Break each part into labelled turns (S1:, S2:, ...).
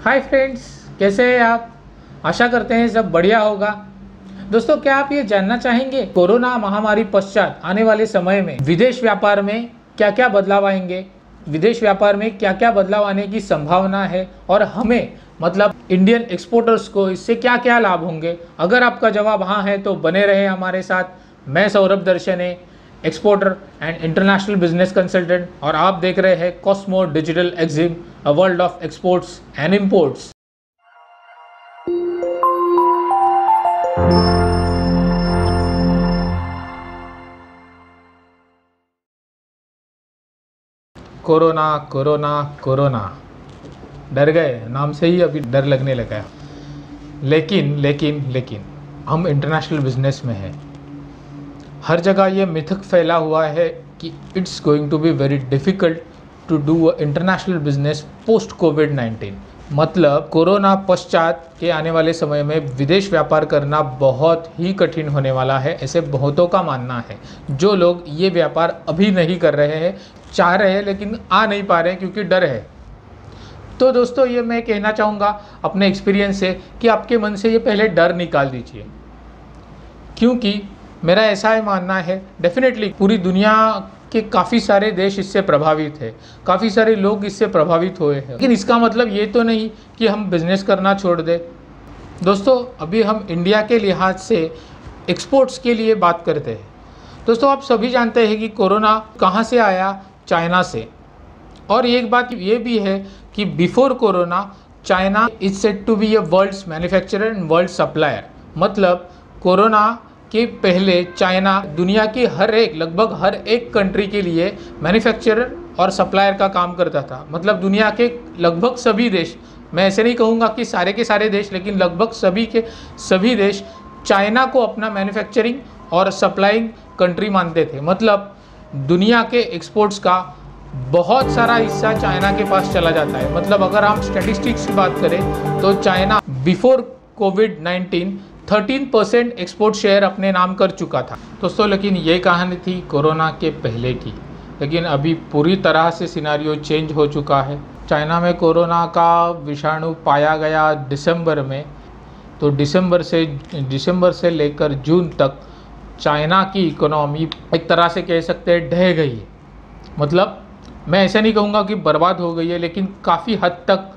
S1: Hi friends, कैसे हैं आप। आशा करते हैं सब बढ़िया होगा। दोस्तों, क्या आप ये जानना चाहेंगे कोरोना महामारी पश्चात आने वाले समय में विदेश व्यापार में क्या क्या बदलाव आएंगे, विदेश व्यापार में क्या क्या बदलाव आने की संभावना है और हमें मतलब इंडियन एक्सपोर्टर्स को इससे क्या क्या लाभ होंगे। अगर आपका जवाब हाँ है तो बने रहे हमारे साथ। मैं Saurabh Darshane, exporter and international business consultant, और आप देख रहे हैं Cosmo digital Exim, a world of exports and imports. Corona corona corona, डर गए, नाम से ही अभी डर लगने लगा है। लेकिन लेकिन लेकिन हम इंटरनेशनल बिजनेस में हैं। हर जगह ये मिथक फैला हुआ है कि it's going to be very difficult to do international business post कोविड-19। मतलब कोरोना पश्चात के आने वाले समय में विदेश व्यापार करना बहुत ही कठिन होने वाला है, ऐसे बहुतों का मानना है। जो लोग ये व्यापार अभी नहीं कर रहे हैं, चाह रहे हैं लेकिन आ नहीं पा रहे हैं क्योंकि डर है। तो दोस्तों, ये मैं कहना चाहूँगा अपने एक्सपीरियंस से कि आपके मन से ये पहले डर निकाल दीजिए, क्योंकि मेरा ऐसा ही मानना है डेफिनेटली पूरी दुनिया के काफ़ी सारे देश इससे प्रभावित है, काफ़ी सारे लोग इससे प्रभावित हुए हैं। लेकिन इसका मतलब ये तो नहीं कि हम बिज़नेस करना छोड़ दें। दोस्तों, अभी हम इंडिया के लिहाज से एक्सपोर्ट्स के लिए बात करते हैं। दोस्तों, आप सभी जानते हैं कि कोरोना कहाँ से आया, चाइना से। और एक बात ये भी है कि before corona China is said to be a world's manufacturer and world supplier. मतलब कोरोना के पहले चाइना दुनिया की लगभग हर एक कंट्री के लिए मैन्युफैक्चरर और सप्लायर का काम करता था। मतलब दुनिया के लगभग सभी देश, मैं ऐसे नहीं कहूँगा कि सारे के सारे देश, लेकिन लगभग सभी के सभी देश चाइना को अपना मैन्युफैक्चरिंग और सप्लाइंग कंट्री मानते थे। मतलब दुनिया के एक्सपोर्ट्स का बहुत सारा हिस्सा चाइना के पास चला जाता है। मतलब अगर हम स्टैटिस्टिक्स की बात करें तो चाइना बिफोर कोविड-19 13% एक्सपोर्ट शेयर अपने नाम कर चुका था दोस्तों। लेकिन ये कहानी थी कोरोना के पहले की, लेकिन अभी पूरी तरह से सिनारियो चेंज हो चुका है। चाइना में कोरोना का विषाणु पाया गया दिसंबर में, तो दिसंबर से लेकर जून तक चाइना की इकोनॉमी एक तरह से कह सकते हैं ढह गई है। मतलब मैं ऐसा नहीं कहूँगा कि बर्बाद हो गई है, लेकिन काफ़ी हद तक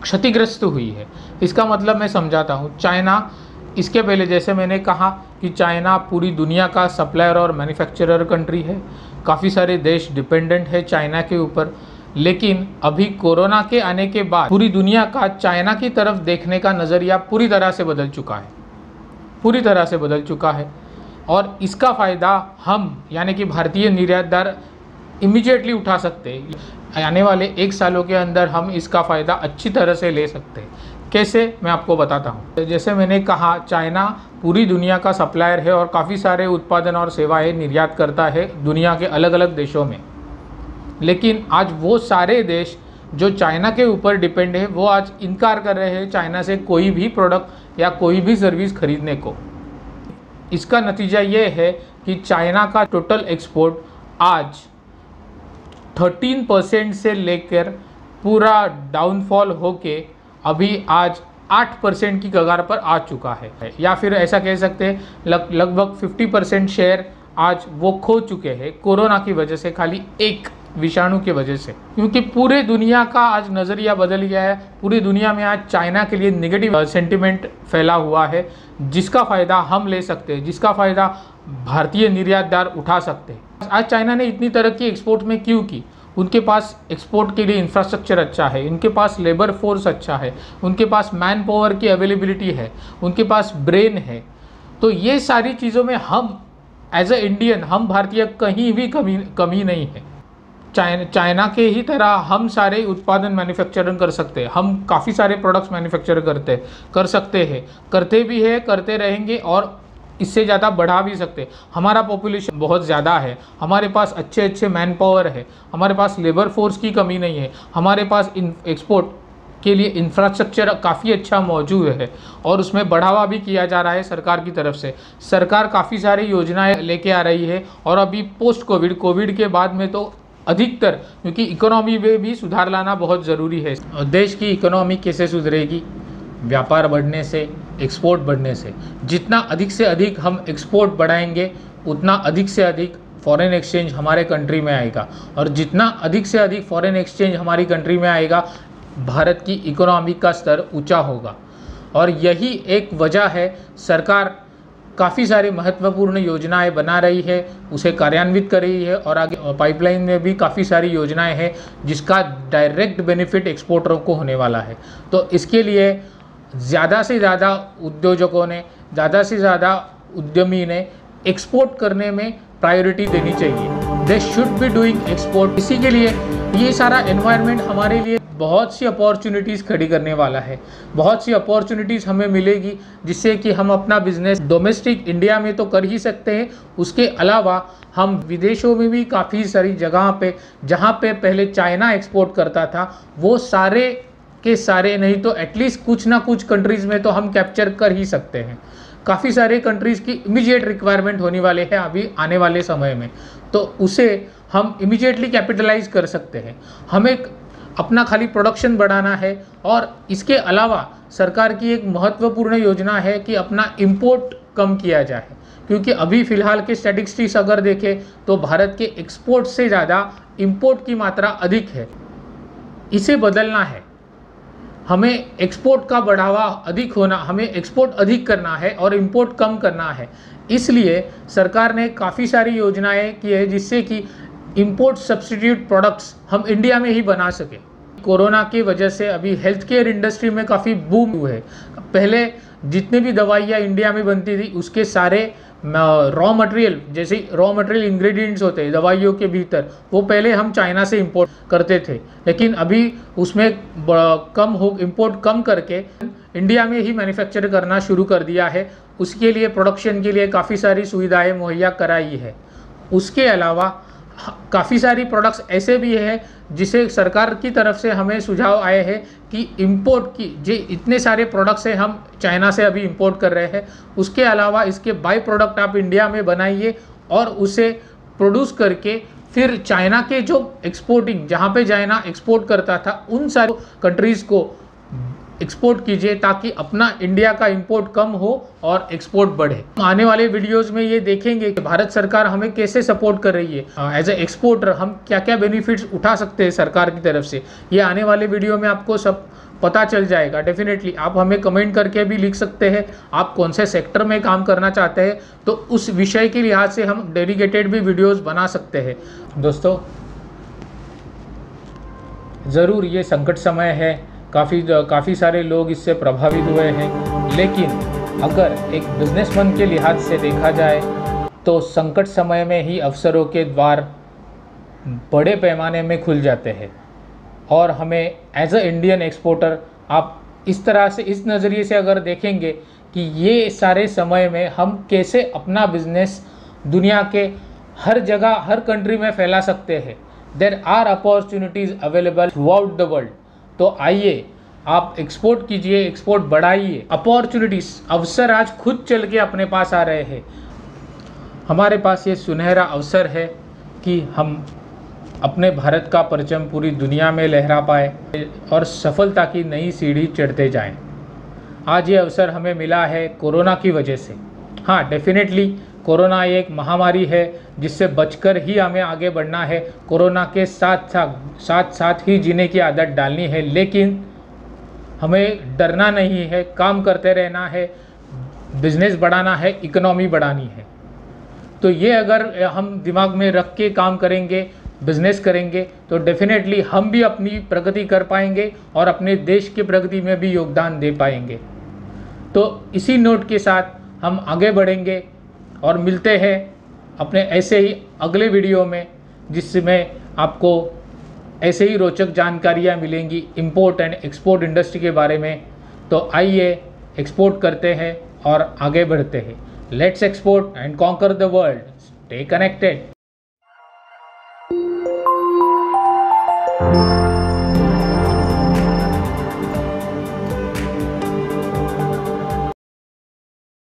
S1: क्षतिग्रस्त हुई है। इसका मतलब मैं समझाता हूँ। चाइना इसके पहले, जैसे मैंने कहा कि चाइना पूरी दुनिया का सप्लायर और मैन्युफैक्चरर कंट्री है, काफ़ी सारे देश डिपेंडेंट है चाइना के ऊपर। लेकिन अभी कोरोना के आने के बाद पूरी दुनिया का चाइना की तरफ देखने का नज़रिया पूरी तरह से बदल चुका है, और इसका फ़ायदा हम यानी कि भारतीय निर्यातदार इमीडिएटली उठा सकते हैं। आने वाले 1 सालों के अंदर हम इसका फ़ायदा अच्छी तरह से ले सकते हैं। कैसे, मैं आपको बताता हूँ। जैसे मैंने कहा, चाइना पूरी दुनिया का सप्लायर है और काफ़ी सारे उत्पादन और सेवाएं निर्यात करता है दुनिया के अलग अलग देशों में। लेकिन आज वो सारे देश जो चाइना के ऊपर डिपेंड है, वो आज इनकार कर रहे हैं चाइना से कोई भी प्रोडक्ट या कोई भी सर्विस खरीदने को। इसका नतीजा ये है कि चाइना का टोटल एक्सपोर्ट आज 13% से लेकर पूरा डाउनफॉल होके अभी आज 8% की कगार पर आ चुका है। या फिर ऐसा कह सकते हैं लगभग 50% शेयर आज वो खो चुके हैं कोरोना की वजह से, खाली एक विषाणु की वजह से। क्योंकि पूरे दुनिया का आज नज़रिया बदल गया है। पूरी दुनिया में आज चाइना के लिए नेगेटिव सेंटिमेंट फैला हुआ है, जिसका फ़ायदा हम ले सकते हैं, जिसका फ़ायदा भारतीय निर्यातदार उठा सकते हैं। आज चाइना ने इतनी तरक्की एक्सपोर्ट में क्यों की? उनके पास एक्सपोर्ट के लिए इंफ्रास्ट्रक्चर अच्छा है, उनके पास लेबर फोर्स अच्छा है, उनके पास मैन पावर की अवेलेबिलिटी है, उनके पास ब्रेन है। तो ये सारी चीज़ों में हम एज अ इंडियन, हम भारतीय कहीं भी कमी नहीं है। चाइना के ही तरह हम सारे उत्पादन मैन्युफैक्चरिंग कर सकते हैं। हम काफ़ी सारे प्रोडक्ट्स मैन्युफैक्चर कर सकते हैं, करते भी है, करते रहेंगे और इससे ज़्यादा बढ़ा भी सकते। हमारा पॉपुलेशन बहुत ज़्यादा है, हमारे पास अच्छे मैन पावर है, हमारे पास लेबर फोर्स की कमी नहीं है, हमारे पास एक्सपोर्ट के लिए इंफ्रास्ट्रक्चर काफ़ी अच्छा मौजूद है और उसमें बढ़ावा भी किया जा रहा है सरकार की तरफ से। सरकार काफ़ी सारी योजनाएं लेके आ रही है और अभी पोस्ट कोविड के बाद में तो अधिकतर, क्योंकि इकोनॉमी में भी सुधार लाना बहुत ज़रूरी है। और देश की इकोनॉमी कैसे सुधरेगी? व्यापार बढ़ने से, एक्सपोर्ट बढ़ने से। जितना अधिक से अधिक हम एक्सपोर्ट बढ़ाएंगे उतना अधिक से अधिक फॉरेन एक्सचेंज हमारे कंट्री में आएगा, और जितना अधिक से अधिक फॉरेन एक्सचेंज हमारी कंट्री में आएगा भारत की इकोनॉमी का स्तर ऊंचा होगा। और यही एक वजह है सरकार काफ़ी सारी महत्वपूर्ण योजनाएं बना रही है, उसे कार्यान्वित कर रही है, और आगे पाइपलाइन में भी काफ़ी सारी योजनाएं हैं जिसका डायरेक्ट बेनिफिट एक्सपोर्टरों को होने वाला है। तो इसके लिए ज़्यादा से ज़्यादा उद्योजकों ने, ज़्यादा से ज़्यादा उद्यमी ने एक्सपोर्ट करने में प्रायोरिटी देनी चाहिए। They should be doing export. इसी के लिए ये सारा एनवायरनमेंट हमारे लिए बहुत सी अपॉर्चुनिटीज़ खड़ी करने वाला है। बहुत सी अपॉर्चुनिटीज़ हमें मिलेगी जिससे कि हम अपना बिजनेस डोमेस्टिक इंडिया में तो कर ही सकते हैं, उसके अलावा हम विदेशों में भी काफ़ी सारी जगह पे, जहाँ पे पहले चाइना एक्सपोर्ट करता था, वो सारे के सारे नहीं तो एटलीस्ट कुछ ना कुछ कंट्रीज़ में तो हम कैप्चर कर ही सकते हैं। काफ़ी सारे कंट्रीज़ की इमीडिएट रिक्वायरमेंट होने वाले हैं अभी आने वाले समय में, तो उसे हम इमीडिएटली कैपिटलाइज कर सकते हैं। हमें अपना खाली प्रोडक्शन बढ़ाना है, और इसके अलावा सरकार की एक महत्वपूर्ण योजना है कि अपना इंपोर्ट कम किया जाए, क्योंकि अभी फ़िलहाल के स्टैटिस्टिक्स अगर देखें तो भारत के एक्सपोर्ट से ज़्यादा इंपोर्ट की मात्रा अधिक है। इसे बदलना है, हमें एक्सपोर्ट का बढ़ावा अधिक होना, हमें एक्सपोर्ट अधिक करना है और इंपोर्ट कम करना है। इसलिए सरकार ने काफ़ी सारी योजनाएं की है जिससे कि इंपोर्ट सब्स्टिट्यूट प्रोडक्ट्स हम इंडिया में ही बना सके। कोरोना की वजह से अभी हेल्थ केयर इंडस्ट्री में काफ़ी बूम हुआ है। पहले जितने भी दवाइयाँ इंडिया में बनती थी उसके सारे रॉ मटेरियल, जैसे रॉ मटेरियल इंग्रेडिएंट्स होते हैं दवाइयों के भीतर, वो पहले हम चाइना से इंपोर्ट करते थे, लेकिन अभी उसमें इंपोर्ट कम करके इंडिया में ही मैन्युफैक्चर करना शुरू कर दिया है। उसके लिए प्रोडक्शन के लिए काफ़ी सारी सुविधाएं मुहैया कराई है। उसके अलावा काफ़ी सारी प्रोडक्ट्स ऐसे भी है जिसे सरकार की तरफ से हमें सुझाव आए हैं कि इंपोर्ट की जो इतने सारे प्रोडक्ट्स हैं हम चाइना से अभी इंपोर्ट कर रहे हैं, उसके अलावा इसके बाई प्रोडक्ट आप इंडिया में बनाइए और उसे प्रोड्यूस करके फिर चाइना के जो एक्सपोर्टिंग, जहाँ पे चाइना एक्सपोर्ट करता था उन सारे कंट्रीज़ को एक्सपोर्ट कीजिए ताकि अपना इंडिया का इंपोर्ट कम हो और एक्सपोर्ट बढ़े। आने वाले वीडियोस में ये देखेंगे कि भारत सरकार हमें कैसे सपोर्ट कर रही है, एज ए एक्सपोर्टर हम क्या क्या बेनिफिट्स उठा सकते हैं सरकार की तरफ से। ये आने वाले वीडियो में आपको सब पता चल जाएगा। डेफिनेटली आप हमें कमेंट करके भी लिख सकते हैं आप कौन से सेक्टर में काम करना चाहते हैं, तो उस विषय के लिहाज से हम डेडिकेटेड भी वीडियोज़ बना सकते हैं। दोस्तों ज़रूर ये संकट समय है, काफ़ी सारे लोग इससे प्रभावित हुए हैं, लेकिन अगर एक बिजनेसमैन के लिहाज से देखा जाए तो संकट समय में ही अवसरों के द्वार बड़े पैमाने में खुल जाते हैं। और हमें एज अ इंडियन एक्सपोर्टर आप इस तरह से, इस नज़रिए से अगर देखेंगे कि ये सारे समय में हम कैसे अपना बिजनेस दुनिया के हर जगह, हर कंट्री में फैला सकते हैं। There are opportunities available throughout the world. तो आइए आप एक्सपोर्ट कीजिए, एक्सपोर्ट बढ़ाइए। अपॉर्चुनिटीज़, अवसर आज खुद चल के अपने पास आ रहे हैं। हमारे पास ये सुनहरा अवसर है कि हम अपने भारत का परचम पूरी दुनिया में लहरा पाए और सफलता की नई सीढ़ी चढ़ते जाएं। आज ये अवसर हमें मिला है कोरोना की वजह से। हाँ, डेफिनेटली कोरोना एक महामारी है जिससे बचकर ही हमें आगे बढ़ना है। कोरोना के साथ ही जीने की आदत डालनी है, लेकिन हमें डरना नहीं है, काम करते रहना है, बिजनेस बढ़ाना है, इकोनॉमी बढ़ानी है। तो ये अगर हम दिमाग में रख के काम करेंगे, बिजनेस करेंगे, तो डेफिनेटली हम भी अपनी प्रगति कर पाएंगे और अपने देश की प्रगति में भी योगदान दे पाएंगे। तो इसी नोट के साथ हम आगे बढ़ेंगे और मिलते हैं अपने ऐसे ही अगले वीडियो में, जिसमें आपको ऐसे ही रोचक जानकारियाँ मिलेंगी इंपोर्ट एंड एक्सपोर्ट इंडस्ट्री के बारे में। तो आइए एक्सपोर्ट करते हैं और आगे बढ़ते हैं। Let's export and conquer the world. Stay connected.